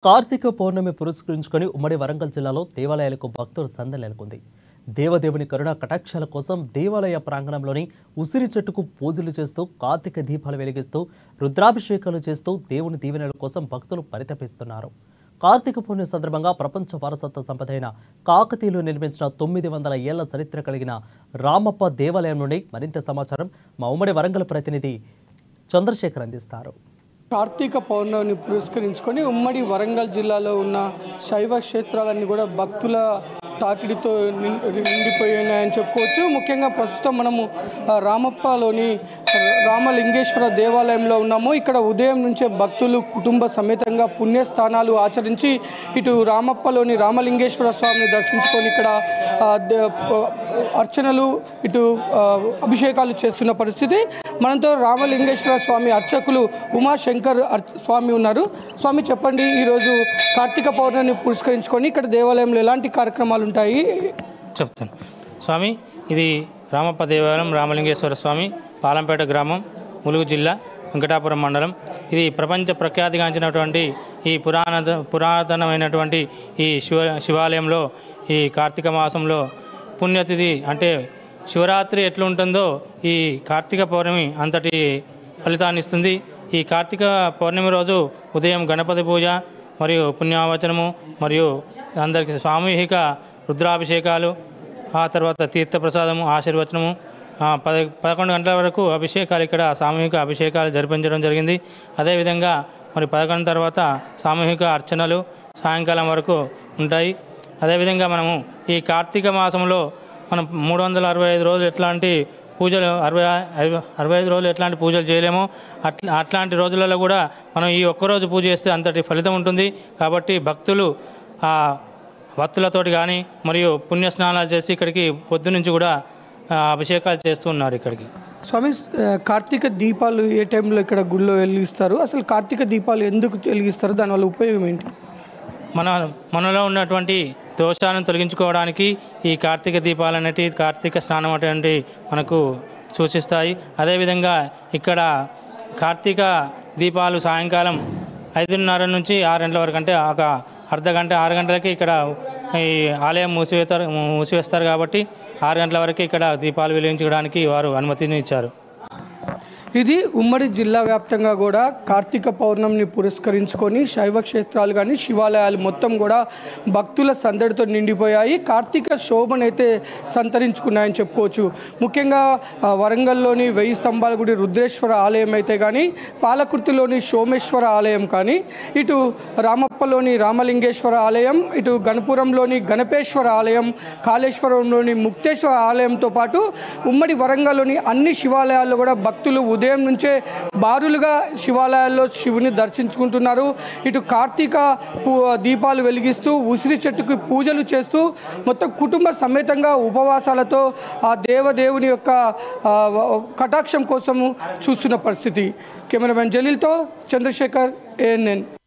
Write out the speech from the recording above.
కార్తీక పౌర్ణమి పురస్కరించుకొని ఉమ్మడి వరంగల్ జిల్లాలో దేవాలయాలకు భక్తుల సందడి నెలకొంది. దేవదేవుని కరుణ కటాక్షాల కోసం దేవాలయ ప్రాంగణంలోని ఉసిరి చెట్టుకు పూజలు చేస్తూ కార్తీక దీపాలు వెలిగిస్తూ రుద్రాభిషేకాలు చేస్తూ దేవుని దీవెనల కోసం భక్తులు పరితపిస్తున్నారు. కార్తీక పౌర్ణమి సందర్భంగా ప్రపంచ వారసత్వ సంపద అయిన కాకతీయులు నిర్మించిన 900 ఏళ్ల చరిత్ర కలిగిన రామప్ప దేవాలయం నుండి మరింత సమాచారం మా ఉమ్మడి వరంగల్ ప్రతినిధి చంద్రశేఖర్ అందిస్తారు. కార్తీక పౌర్ణమిని పురస్కరించుకొని ఉమ్మడి వరంగల్ జిల్లాలో ఉన్న శైవ క్షేత్రాలన్నీ కూడా భక్తుల తాకిడితో నిండిపోయినాయని చెప్పుకోవచ్చు. ముఖ్యంగా ప్రస్తుతం మనము రామప్పలోని రామలింగేశ్వర దేవాలయంలో ఉన్నాము. ఇక్కడ ఉదయం నుంచే భక్తులు కుటుంబ సమేతంగా పుణ్యస్థానాలు ఆచరించి ఇటు రామప్పలోని రామలింగేశ్వర స్వామిని దర్శించుకొని ఇక్కడ అర్చనలు ఇటు అభిషేకాలు చేస్తున్న పరిస్థితి. మనతో రామలింగేశ్వర స్వామి అర్చకులు ఉమాశంకర్ స్వామి ఉన్నారు. స్వామి చెప్పండి, ఈరోజు కార్తీక పౌర్ణమిని పురస్కరించుకొని ఇక్కడ దేవాలయంలో ఎలాంటి కార్యక్రమాలు ఉంటాయి చెప్తాను. స్వామి, ఇది రామప్ప దేవాలయం రామలింగేశ్వర స్వామి, పాలంపేట గ్రామం, ములుగు జిల్లా, వెంకటాపురం మండలం. ఇది ప్రపంచ ప్రఖ్యాతిగాంచినటువంటి ఈ పురాతనమైనటువంటి ఈ శివాలయంలో ఈ కార్తీక మాసంలో పుణ్యతిథి అంటే శివరాత్రి ఎట్లుంటుందో ఈ కార్తీక పౌర్ణమి అంతటి ఫలితాన్ని ఇస్తుంది. ఈ కార్తీక పౌర్ణమి రోజు ఉదయం గణపతి పూజ మరియు పుణ్యావచనము మరియు అందరికీ సామూహిక రుద్రాభిషేకాలు, ఆ తర్వాత తీర్థప్రసాదము ఆశీర్వచనము 11 గంటల వరకు అభిషేకాలు ఇక్కడ సామూహిక అభిషేకాలు జరిపించడం జరిగింది. అదేవిధంగా మరి 11 తర్వాత సామూహిక అర్చనలు సాయంకాలం వరకు ఉంటాయి. అదేవిధంగా మనము ఈ కార్తీక మాసంలో మనం 365 రోజులు ఎట్లాంటి పూజలు 65 రోజులు ఎట్లాంటి పూజలు చేయలేమో అట్లాంటి రోజులలో కూడా మనం ఈ ఒక్కరోజు పూజ చేస్తే అంతటి ఫలితం ఉంటుంది. కాబట్టి భక్తులు భక్తులతోటి కానీ మరియు పుణ్యస్నానాలు చేసి ఇక్కడికి పొద్దు నుంచి కూడా అభిషేకాలు చేస్తూ ఉన్నారు. ఇక్కడికి స్వామి, కార్తీక దీపాలు ఏ టైంలో ఇక్కడ గుళ్ళో వెలిగిస్తారు? అసలు కార్తీక దీపాలు ఎందుకు వెలిగిస్తారు? దానివల్ల ఉపయోగం ఏంటి? మనలో ఉన్నటువంటి దోషాలను తొలగించుకోవడానికి ఈ కార్తీక దీపాలు అనేవి కార్తీక స్నానం అటువంటి మనకు సూచిస్తాయి. అదేవిధంగా ఇక్కడ కార్తీక దీపాలు సాయంకాలం 5:30 నుంచి 6 గంటల వరకు, అంటే ఒక అర్ధగంట 6 గంటలకి ఇక్కడ ఈ ఆలయం మూసివేస్తారు. కాబట్టి 6 గంటల వరకు ఇక్కడ దీపాలు వెలిగించడానికి వారు అనుమతిని ఇచ్చారు. ఇది ఉమ్మడి జిల్లా వ్యాప్తంగా కూడా కార్తీక పౌర్ణమిని పురస్కరించుకొని శైవ క్షేత్రాలు కానీ శివాలయాలు మొత్తం కూడా భక్తుల సందడితో నిండిపోయాయి. కార్తీక శోభనైతే సంతరించుకున్నాయని చెప్పుకోవచ్చు. ముఖ్యంగా వరంగల్లోని 1000 స్తంభాల గుడి రుద్రేశ్వర ఆలయం అయితే కానీ, పాలకుర్తిలోని సోమేశ్వర ఆలయం కానీ, ఇటు రామప్పలోని రామలింగేశ్వర ఆలయం, ఇటు గణపురంలోని గణపేశ్వర ఆలయం, కాళేశ్వరంలోని ముక్తేశ్వర ఆలయంతో పాటు ఉమ్మడి వరంగల్లోని అన్ని శివాలయాల్లో కూడా భక్తులు ఉదయం నుంచే బారులుగా శివాలయాల్లో శివుని దర్శించుకుంటున్నారు. ఇటు కార్తీక దీపాలు వెలిగిస్తూ ఉసిరి చెట్టుకు పూజలు చేస్తూ మొత్తం కుటుంబ సమేతంగా ఉపవాసాలతో ఆ దేవదేవుని యొక్క కటాక్షం కోసం చూస్తున్న పరిస్థితి. కెమెరామెన్ జలీల్తో చంద్రశేఖర్, ANN.